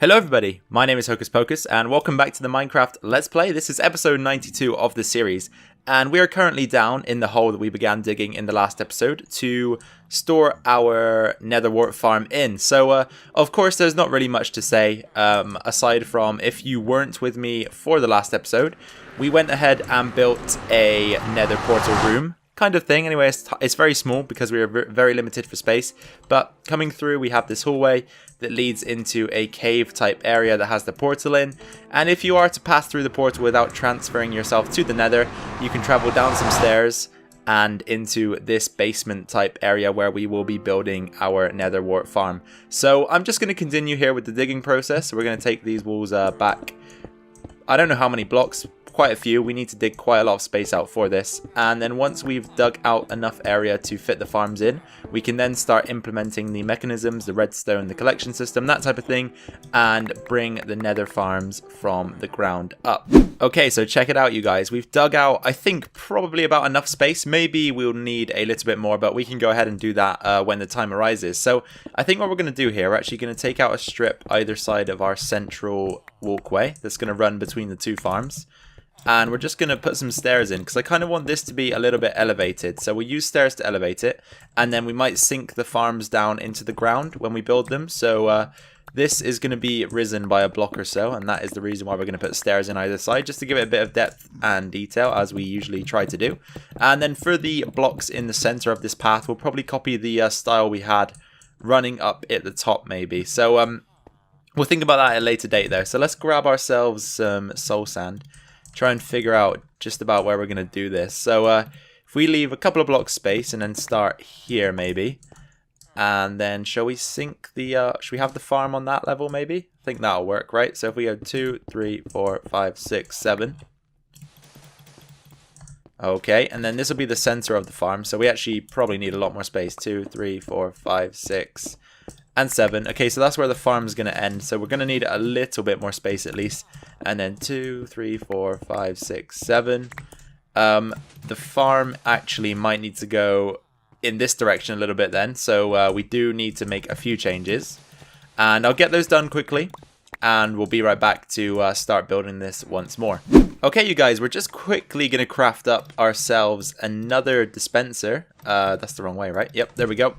Hello everybody, my name is Hocus Pocus and welcome back to the Minecraft Let's Play. This is episode 92 of the series and we are currently down in the hole that we began digging in the last episode to store our Nether Wart farm in. So of course there's not really much to say aside from if you weren't with me for the last episode, we went ahead and built a Nether portal room kind of thing. Anyway, it's very small because we are very limited for space, but coming through we have this hallway that leads into a cave type area that has the portal in, and if you are to pass through the portal without transferring yourself to the nether, you can travel down some stairs and into this basement type area where we will be building our Nether Wart farm. So I'm just going to continue here with the digging process. We're going to take these walls back, I don't know how many blocks, quite a few. We need to dig quite a lot of space out for this, and then once we've dug out enough area to fit the farms in, we can then start implementing the mechanisms, the redstone, the collection system, that type of thing, and bring the nether farms from the ground up. Okay, so check it out, you guys. We've dug out, I think, probably about enough space. Maybe we'll need a little bit more, but we can go ahead and do that when the time arises. So I think what we're going to do here, we're actually going to take out a strip either side of our central walkway that's going to run between the two farms. And we're just going to put some stairs in because I kind of want this to be a little bit elevated. So we'll use stairs to elevate it, and then we might sink the farms down into the ground when we build them. So this is going to be risen by a block or so, and that is the reason why we're going to put stairs in either side, just to give it a bit of depth and detail as we usually try to do. And then for the blocks in the center of this path, we'll probably copy the style we had running up at the top maybe. So we'll think about that at a later date though. So let's grab ourselves some soul sand. Try and figure out just about where we're going to do this. So if we leave a couple of blocks space and then start here maybe, and then shall we sink the should we have the farm on that level maybe? I think that'll work, right? So if we go 2 3 4 5 6 7, okay, and then this will be the center of the farm, so we actually probably need a lot more space. 2 3 4 5 6 and 7. Okay, so that's where the farm's going to end, so we're going to need a little bit more space at least. And then 2 3 4 5 6 7. The farm actually might need to go in this direction a little bit then, so we do need to make a few changes, and I'll get those done quickly and we'll be right back to start building this once more. Okay, you guys, we're just quickly going to craft up ourselves another dispenser. That's the wrong way, right? Yep, there we go.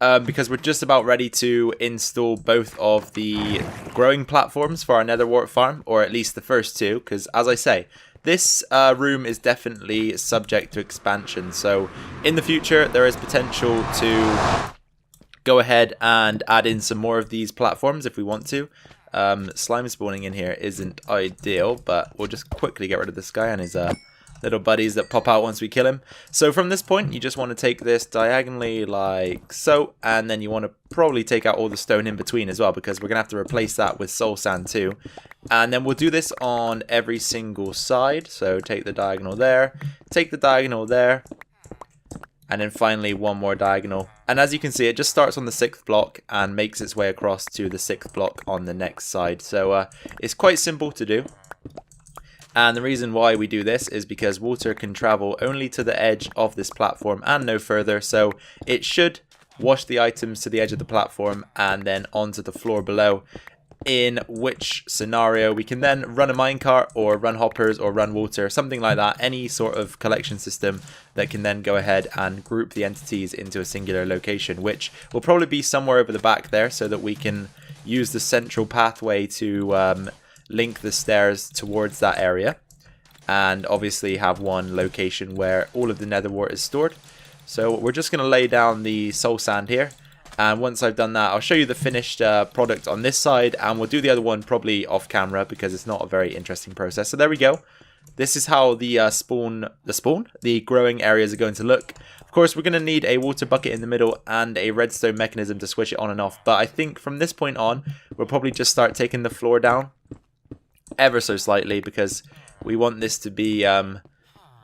Because we're just about ready to install both of the growing platforms for our Nether Wart farm, or at least the first two, because as I say, this room is definitely subject to expansion, so in the future there is potential to go ahead and add in some more of these platforms if we want to. Slime spawning in here isn't ideal, but we'll just quickly get rid of this guy and his little buddies that pop out once we kill him. So from this point, you just want to take this diagonally like so, and then you want to probably take out all the stone in between as well, because we're going to have to replace that with soul sand too. And then we'll do this on every single side. So take the diagonal there, take the diagonal there, and then finally one more diagonal. And as you can see, it just starts on the 6th block and makes its way across to the 6th block on the next side. So it's quite simple to do. And the reason why we do this is because water can travel only to the edge of this platform and no further. So it should wash the items to the edge of the platform and then onto the floor below. In which scenario we can then run a minecart or run hoppers or run water, something like that. Any sort of collection system that can then go ahead and group the entities into a singular location, which will probably be somewhere over the back there, so that we can use the central pathway to link the stairs towards that area, and obviously have one location where all of the Nether Wart is stored. So we're just going to lay down the soul sand here, and once I've done that, I'll show you the finished product on this side, and we'll do the other one probably off camera because it's not a very interesting process. So there we go. This is how the the growing areas are going to look. Of course, we're going to need a water bucket in the middle and a redstone mechanism to switch it on and off, but I think from this point on, we'll probably just start taking the floor down ever so slightly, because we want this to be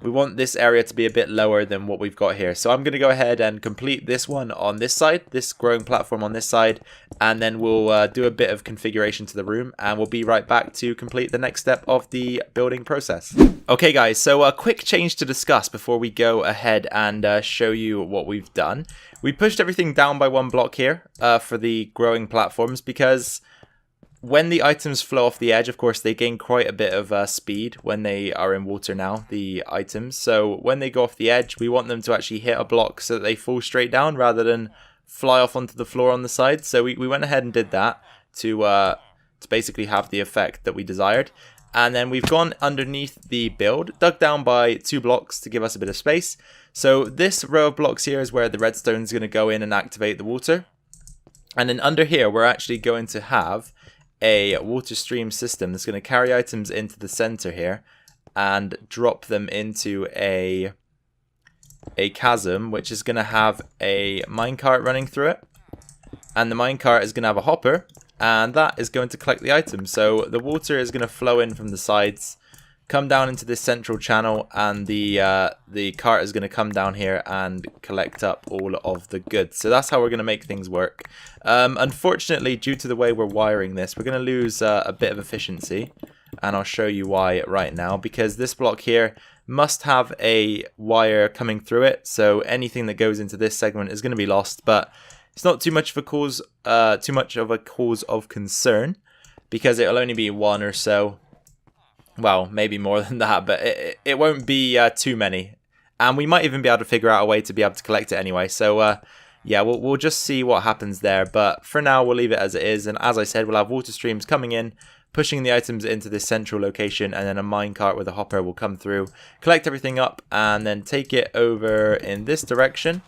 we want this area to be a bit lower than what we've got here. So I'm going to go ahead and complete this one on this side, this growing platform on this side, and then we'll do a bit of configuration to the room, and we'll be right back to complete the next step of the building process. Okay guys, so a quick change to discuss before we go ahead and show you what we've done. We pushed everything down by one block here for the growing platforms, because when the items flow off the edge, of course, they gain quite a bit of speed when they are in water now, the items. So when they go off the edge, we want them to actually hit a block so that they fall straight down rather than fly off onto the floor on the side. So we went ahead and did that to basically have the effect that we desired. And then we've gone underneath the build, dug down by 2 blocks to give us a bit of space. So this row of blocks here is where the redstone is going to go in and activate the water. And then under here, we're actually going to have a water stream system that's going to carry items into the center here and drop them into a chasm, which is going to have a minecart running through it. And the minecart is going to have a hopper, and that is going to collect the items. So the water is going to flow in from the sides, come down into this central channel, and the cart is going to come down here and collect up all of the goods. So that's how we're going to make things work. Unfortunately, due to the way we're wiring this, we're going to lose a bit of efficiency, and I'll show you why right now, because this block here must have a wire coming through it, so anything that goes into this segment is going to be lost. But it's not too much of a cause of concern, because it'll only be 1 or so. Well, maybe more than that, but it won't be too many. And we might even be able to figure out a way to be able to collect it anyway. So, yeah, we'll just see what happens there. But for now, we'll leave it as it is. And as I said, we'll have water streams coming in, pushing the items into this central location. And then a minecart with a hopper will come through, collect everything up, and then take it over in this direction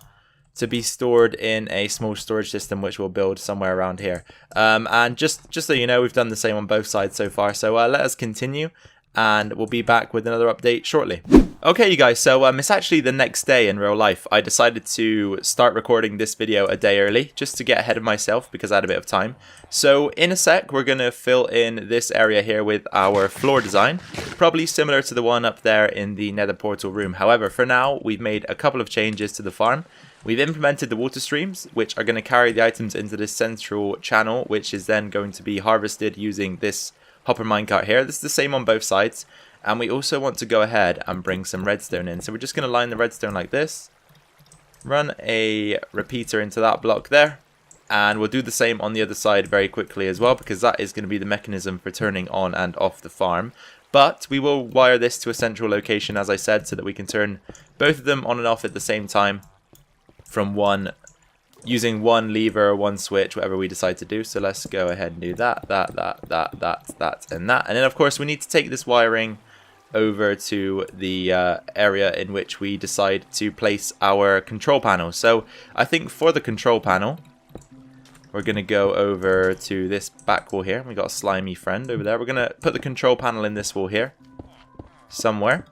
to be stored in a small storage system, which we'll build somewhere around here. And just so you know, we've done the same on both sides so far. So let us continue, and we'll be back with another update shortly. Okay, you guys, so it's actually the next day in real life. I decided to start recording this video a day early, just to get ahead of myself, because I had a bit of time. So in a sec, we're going to fill in this area here with our floor design, probably similar to the one up there in the nether portal room. However, for now, we've made a couple of changes to the farm. We've implemented the water streams, which are going to carry the items into this central channel, which is then going to be harvested using this hopper minecart here. This is the same on both sides. And we also want to go ahead and bring some redstone in. So we're just going to line the redstone like this. Run a repeater into that block there. And we'll do the same on the other side very quickly as well, because that is going to be the mechanism for turning on and off the farm. But we will wire this to a central location, as I said, so that we can turn both of them on and off at the same time from using one lever, one switch, whatever we decide to do. So let's go ahead and do that, and that. And then, of course, we need to take this wiring over to the area in which we decide to place our control panel. So I think for the control panel, we're going to go over to this back wall here. We got a slimy friend over there. We're going to put the control panel in this wall here somewhere.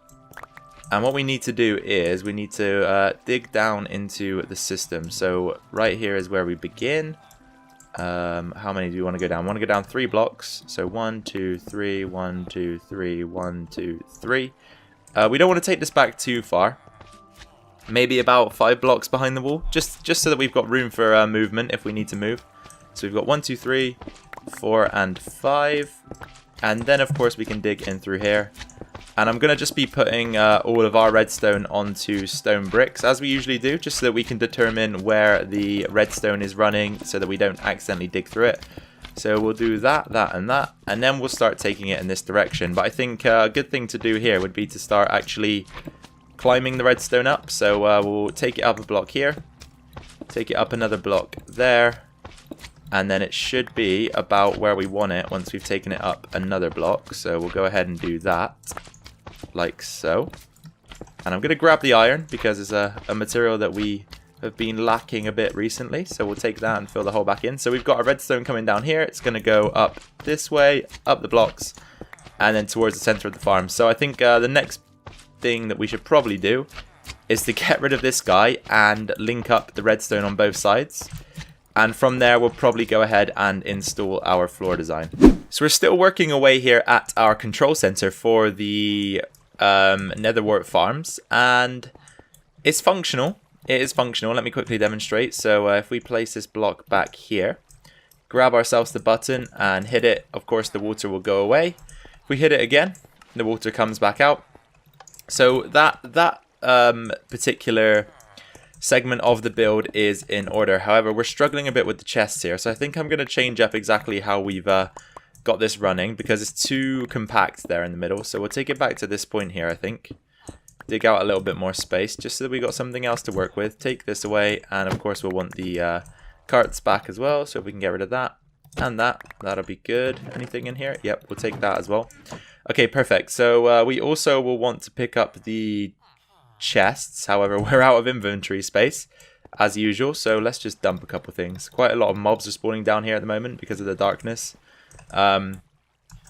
And what we need to do is we need to dig down into the system. So right here is where we begin. How many do you want to go down? I want to go down 3 blocks. So 1, 2, 3, 1, 2, 3, 1, 2, 3. We don't want to take this back too far. Maybe about 5 blocks behind the wall, just so that we've got room for movement if we need to move. So we've got 1, 2, 3, 4, and 5. And then, of course, we can dig in through here. And I'm going to just be putting all of our redstone onto stone bricks, as we usually do, just so that we can determine where the redstone is running, so that we don't accidentally dig through it. So we'll do that, and that, and then we'll start taking it in this direction. But I think a good thing to do here would be to start actually climbing the redstone up. So we'll take it up a block here, take it up another block there, and then it should be about where we want it once we've taken it up another block. So we'll go ahead and do that, like so. And I'm going to grab the iron, because it's a material that we have been lacking a bit recently. So we'll take that and fill the hole back in. So we've got a redstone coming down here. It's going to go up this way, up the blocks, and then towards the center of the farm. So I think the next thing that we should probably do is to get rid of this guy and link up the redstone on both sides. And from there, we'll probably go ahead and install our floor design. So we're still working away here at our control center for the Nether Wart farms, and it's functional. It is functional. Let me quickly demonstrate. So if we place this block back here, grab ourselves the button and hit it, of course the water will go away. If we hit it again, the water comes back out. So that particular segment of the build is in order. However, we're struggling a bit with the chests here, so I think I'm going to change up exactly how we've got this running because it's too compact there in the middle. So we'll take it back to this point here, I think. Dig out a little bit more space just so that we got something else to work with. Take this away, and of course we'll want the carts back as well. So if we can get rid of that and that'll be good. Anything in here? Yep, we'll take that as well. Okay, perfect. So we also will want to pick up the chests. However, we're out of inventory space as usual, so let's just dump a couple things. Quite a lot of mobs are spawning down here at the moment because of the darkness,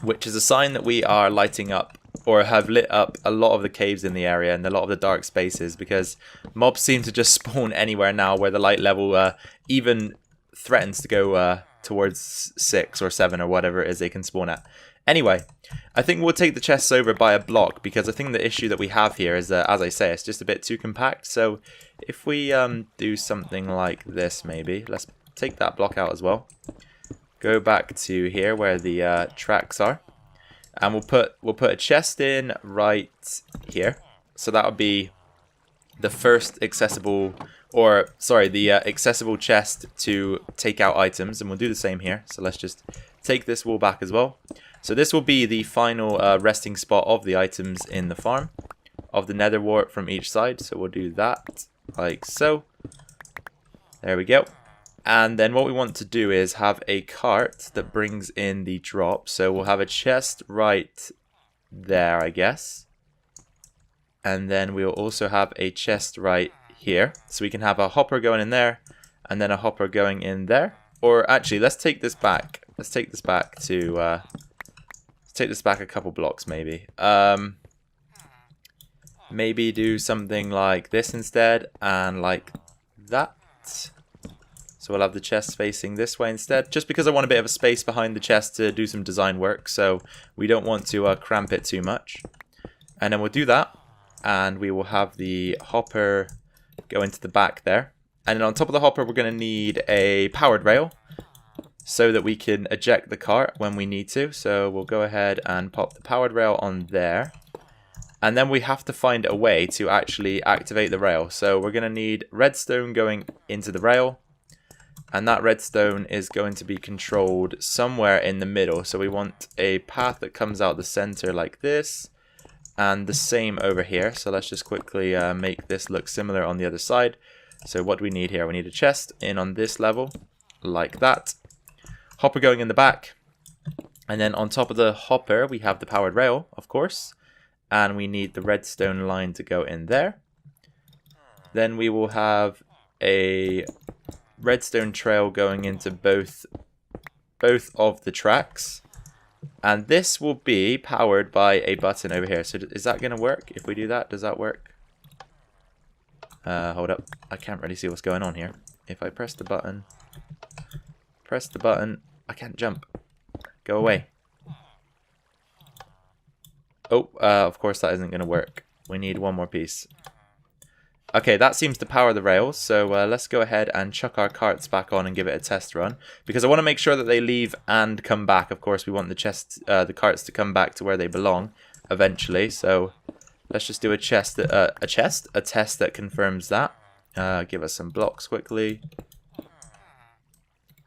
which is a sign that we are lighting up or have lit up a lot of the caves in the area and a lot of the dark spaces, because mobs seem to just spawn anywhere now where the light level even threatens to go towards 6 or 7 or whatever it is they can spawn at. Anyway, I think we'll take the chests over by a block, because I think the issue that we have here is that, as I say, it's just a bit too compact. So if we do something like this, maybe, let's take that block out as well. Go back to here where the tracks are, and we'll put a chest in right here. So that would be the first accessible, or sorry, the accessible chest to take out items, and we'll do the same here. So let's just take this wall back as well. So this will be the final resting spot of the items in the farm, of the Nether Wart from each side. So we'll do that like so. There we go. And then what we want to do is have a cart that brings in the drop. So we'll have a chest right there, I guess. And then we'll also have a chest right here. So we can have a hopper going in there, and then a hopper going in there. Or actually, let's take this back. Let's take this back to... let's take this back a couple blocks, maybe. Maybe do something like this instead, and like that. So we'll have the chest facing this way instead, just because I want a bit of a space behind the chest to do some design work, so we don't want to cramp it too much. And then we'll do that, and we will have the hopper go into the back there. And then on top of the hopper, we're going to need a powered rail so that we can eject the cart when we need to. So we'll go ahead and pop the powered rail on there. And then we have to find a way to actually activate the rail. So we're going to need redstone going into the rail. And that redstone is going to be controlled somewhere in the middle. So we want a path that comes out the center like this. And the same over here. So let's just quickly make this look similar on the other side. So what do we need here? We need a chest in on this level, like that. Hopper going in the back. And then on top of the hopper, we have the powered rail, of course. And we need the redstone line to go in there. Then we will have a redstone trail going into both of the tracks. And this will be powered by a button over here. So is that going to work? If we do that, does that work? Hold up. I can't really see what's going on here. If I press the button, I can't jump. Go away. Oh, of course that isn't going to work. We need one more piece. Okay, that seems to power the rails, so let's go ahead and chuck our carts back on and give it a test run. Because I want to make sure that they leave and come back. Of course, we want the carts to come back to where they belong eventually. So let's just do a test that confirms that. Give us some blocks quickly.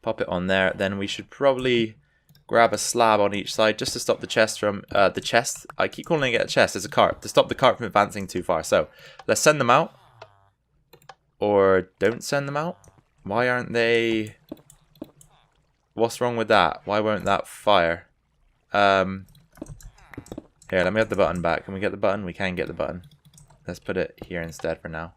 Pop it on there. Then we should probably grab a slab on each side just to stop the chest from... I keep calling it a chest. It's a cart. To stop the cart from advancing too far. So let's send them out. Or don't send them out? Why aren't they... What's wrong with that? Why won't that fire? Here, let me have the button back. Can we get the button? We can get the button. Let's put it here instead for now.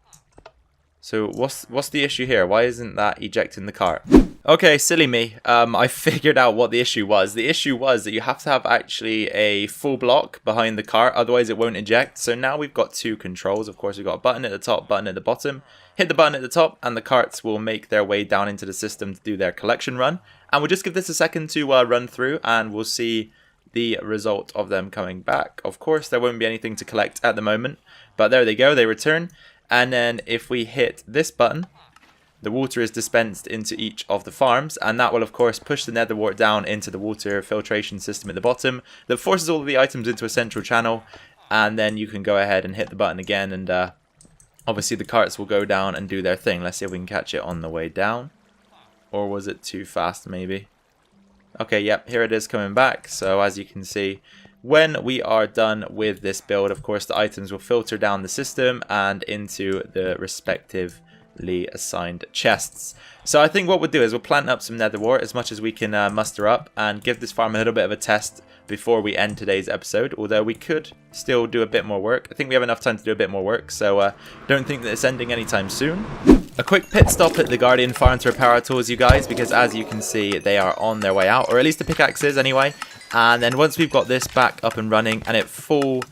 So what's the issue here? Why isn't that ejecting the cart? Okay, silly me. I figured out what the issue was. The issue was that you have to have actually a full block behind the cart, otherwise it won't eject. So now we've got two controls. Of course, we've got a button at the top, button at the bottom. Hit the button at the top, and the carts will make their way down into the system to do their collection run. And we'll just give this a second to run through, and we'll see the result of them coming back. Of course, there won't be anything to collect at the moment, but there they go, they return. And then if we hit this button, the water is dispensed into each of the farms, and that will of course push the Nether Wart down into the water filtration system at the bottom that forces all of the items into a central channel. And then you can go ahead and hit the button again, and obviously the carts will go down and do their thing. Let's see if we can catch it on the way down. Or was it too fast maybe? Okay, yep, here it is coming back. So as you can see, when we are done with this build, of course, the items will filter down the system and into the respectively assigned chests. So I think what we'll do is we'll plant up some Nether Wart as much as we can muster up and give this farm a little bit of a test before we end today's episode, although we could still do a bit more work. I think we have enough time to do a bit more work, so don't think that it's ending anytime soon. A quick pit stop at the Guardian farm to repair our tools, you guys, because as you can see, they are on their way out, or at least the pickaxe is anyway. And then once we've got this back up and running and at full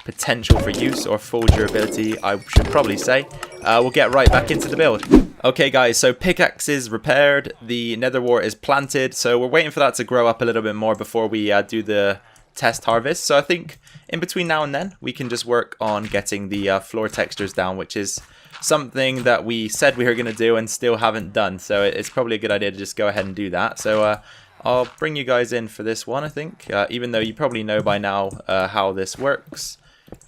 potential for use, or full durability, I should probably say, we'll get right back into the build. Okay guys, so pickaxe is repaired, the Nether Wart is planted, so we're waiting for that to grow up a little bit more before we do the test harvest. So I think in between now and then, we can just work on getting the floor textures down, which is something that we said we were going to do and still haven't done. So it's probably a good idea to just go ahead and do that. So I'll bring you guys in for this one, I think, even though you probably know by now how this works.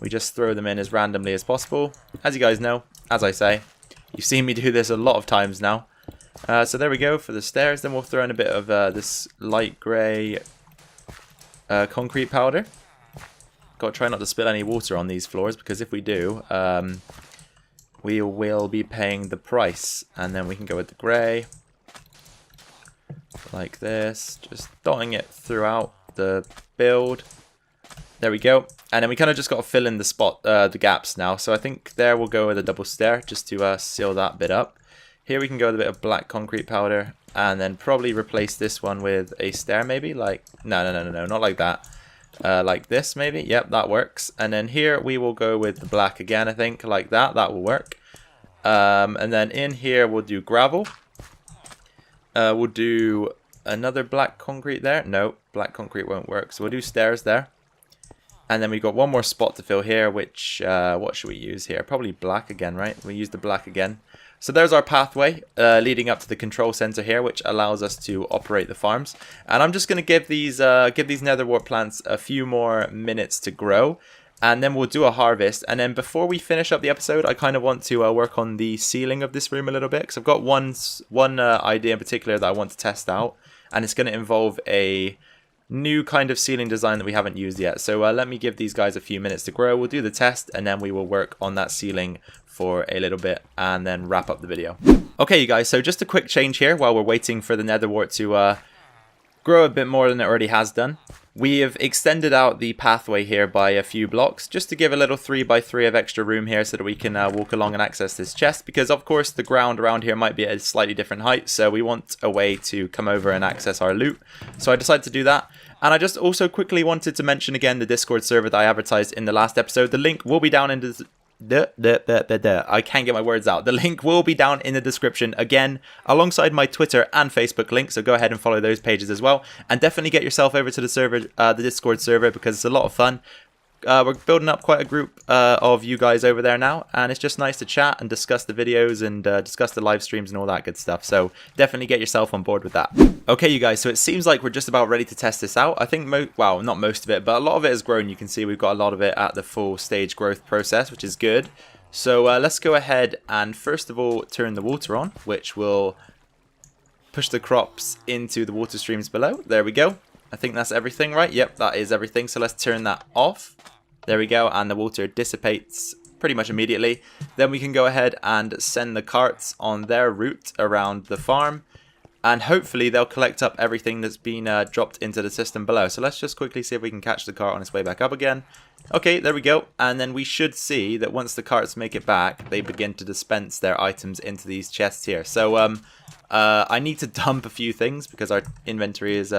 We just throw them in as randomly as possible. As you guys know, as I say, you've seen me do this a lot of times now. So there we go for the stairs. Then we'll throw in a bit of this light grey concrete powder. Got to try not to spill any water on these floors, because if we do, we will be paying the price. And then we can go with the grey, like this, just dotting it throughout the build. There we go. And then we kind of just got to fill in the gaps now. So I think there we'll go with a double stair just to seal that bit up. Here we can go with a bit of black concrete powder, and then probably replace this one with a stair maybe. Like, no, not like that. Like this maybe. Yep, that works. And then here we will go with the black again, I think, like that. That will work. And then in here we'll do gravel. We'll do another black concrete there. No, black concrete won't work. So we'll do stairs there. And then we've got one more spot to fill here, which, what should we use here? Probably black again, right? We use the black again. So there's our pathway leading up to the control center here, which allows us to operate the farms. And I'm just going to give these Nether Wart plants a few more minutes to grow. And then we'll do a harvest. And then before we finish up the episode, I kind of want to work on the ceiling of this room a little bit, because I've got one idea in particular that I want to test out. And it's going to involve a new kind of ceiling design that we haven't used yet. So let me give these guys a few minutes to grow. We'll do the test, and then we will work on that ceiling for a little bit and then wrap up the video. Okay, you guys, so just a quick change here while we're waiting for the Nether Wart to grow a bit more than it already has done. We have extended out the pathway here by a few blocks, just to give a little 3x3 of extra room here so that we can walk along and access this chest, because of course the ground around here might be at a slightly different height, so we want a way to come over and access our loot. So I decided to do that. And I just also quickly wanted to mention again the Discord server that I advertised in the last episode. The link will be down in the I can't get my words out. The link will be down in the description again, alongside my Twitter and Facebook link. So go ahead and follow those pages as well, and definitely get yourself over to the server, the Discord server, because it's a lot of fun. We're building up quite a group of you guys over there now, and it's just nice to chat and discuss the videos and discuss the live streams and all that good stuff. So definitely get yourself on board with that. Okay, you guys, so it seems like we're just about ready to test this out. I think, well, not most of it, but a lot of it has grown. You can see we've got a lot of it at the full stage growth process, which is good. So let's go ahead and first of all turn the water on, which will push the crops into the water streams below. There we go. I think that's everything, right? Yep, that is everything. So let's turn that off. There we go, and the water dissipates pretty much immediately. Then we can go ahead and send the carts on their route around the farm, and hopefully they'll collect up everything that's been dropped into the system below. So let's just quickly see if we can catch the cart on its way back up again. Okay, there we go. And then we should see that once the carts make it back, they begin to dispense their items into these chests here. So I need to dump a few things because our inventory is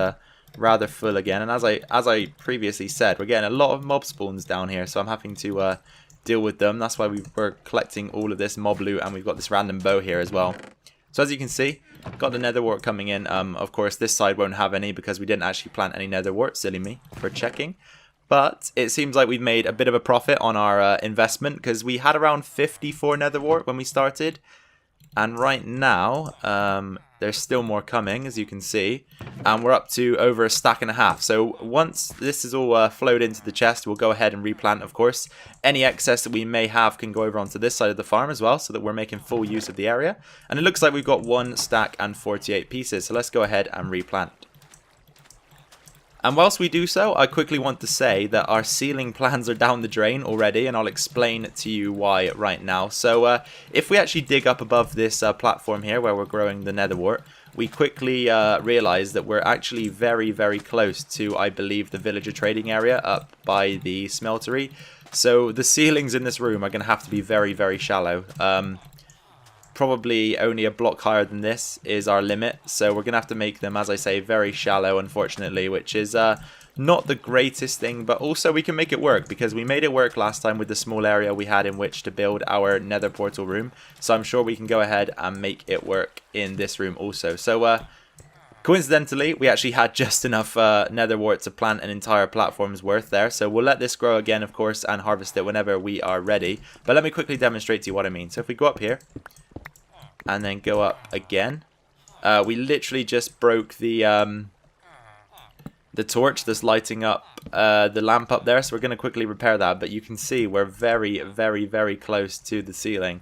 rather full again. And as I previously said, we're getting a lot of mob spawns down here, so I'm having to deal with them. That's why we're collecting all of this mob loot, and we've got this random bow here as well. So as you can see, got the Nether Wart coming in. Of course, this side won't have any because we didn't actually plant any Nether Wart. Silly me for checking. But it seems like we've made a bit of a profit on our investment, because we had around 54 Nether Wart when we started. And right now, there's still more coming, as you can see. And we're up to over a stack and a half. So once this is all flowed into the chest, we'll go ahead and replant, of course. Any excess that we may have can go over onto this side of the farm as well, so that we're making full use of the area. And it looks like we've got 1 stack and 48 pieces. So let's go ahead and replant. And whilst we do so, I quickly want to say that our ceiling plans are down the drain already, and I'll explain to you why right now. So if we actually dig up above this platform here where we're growing the Nether Wart, we quickly realize that we're actually very, very close to, I believe, the villager trading area up by the smeltery. So the ceilings in this room are going to have to be very, very shallow. Probably only a block higher than this is our limit, so we're gonna have to make them, as I say, very shallow, unfortunately, which is not the greatest thing, but also we can make it work because we made it work last time with the small area we had in which to build our nether portal room. So I'm sure we can go ahead and make it work in this room also. So coincidentally, we actually had just enough nether wart to plant an entire platform's worth there. So we'll let this grow again, of course, and harvest it whenever we are ready. But let me quickly demonstrate to you what I mean. So if we go up here and then go up again, we literally just broke the torch that's lighting up the lamp up there, so we're going to quickly repair that. But you can see we're very, very, very close to the ceiling.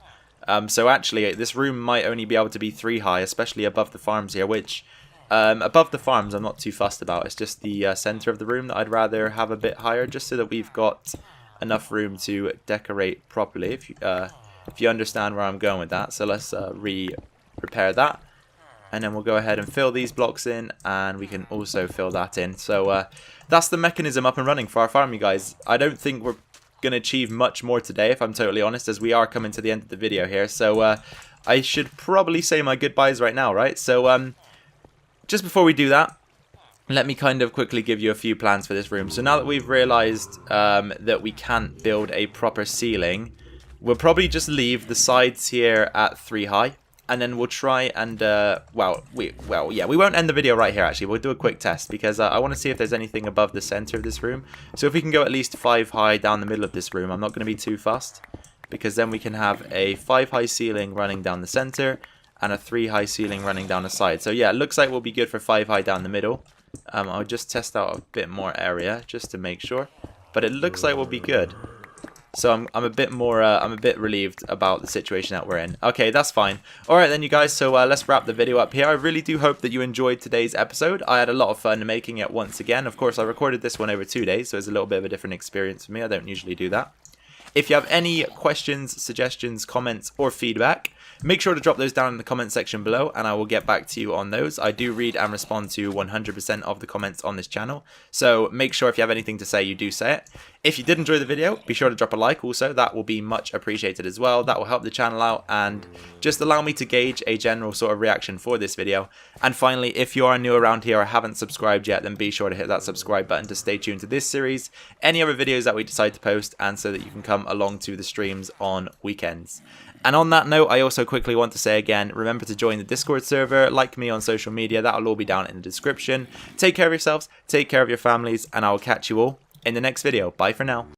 So actually this room might only be able to be 3 high, especially above the farms here, which above the farms I'm not too fussed about. It's just the center of the room that I'd rather have a bit higher, just so that we've got enough room to decorate properly, if you understand where I'm going with that. So let's repair that, and then we'll go ahead and fill these blocks in, and we can also fill that in. So that's the mechanism up and running for our farm, you guys. I don't think we're going to achieve much more today, if I'm totally honest, as we are coming to the end of the video here. So I should probably say my goodbyes right now, right? So just before we do that, let me kind of quickly give you a few plans for this room. So now that we've realized that we can't build a proper ceiling, we'll probably just leave the sides here at 3 high, and then we'll try and, we won't end the video right here, actually. We'll do a quick test, because I want to see if there's anything above the center of this room. So if we can go at least 5 high down the middle of this room, I'm not going to be too fussed, because then we can have a 5 high ceiling running down the center, and a 3 high ceiling running down the side. So yeah, it looks like we'll be good for 5 high down the middle. I'll just test out a bit more area, just to make sure. But it looks like we'll be good. So I'm a bit more, I'm a bit relieved about the situation that we're in. Okay, that's fine. Alright then, you guys, so let's wrap the video up here. I really do hope that you enjoyed today's episode. I had a lot of fun making it once again. Of course, I recorded this one over 2 days, so it's a little bit of a different experience for me. I don't usually do that. If you have any questions, suggestions, comments, or feedback, make sure to drop those down in the comment section below, and I will get back to you on those. I do read and respond to 100% of the comments on this channel, so make sure if you have anything to say, you do say it. If you did enjoy the video, be sure to drop a like also. That will be much appreciated as well. That will help the channel out and just allow me to gauge a general sort of reaction for this video. And finally, if you are new around here or haven't subscribed yet, then be sure to hit that subscribe button to stay tuned to this series, any other videos that we decide to post, and so that you can come along to the streams on weekends. And on that note, I also quickly want to say again, remember to join the Discord server, like me on social media, that'll all be down in the description. Take care of yourselves, take care of your families, and I will catch you all in the next video. Bye for now.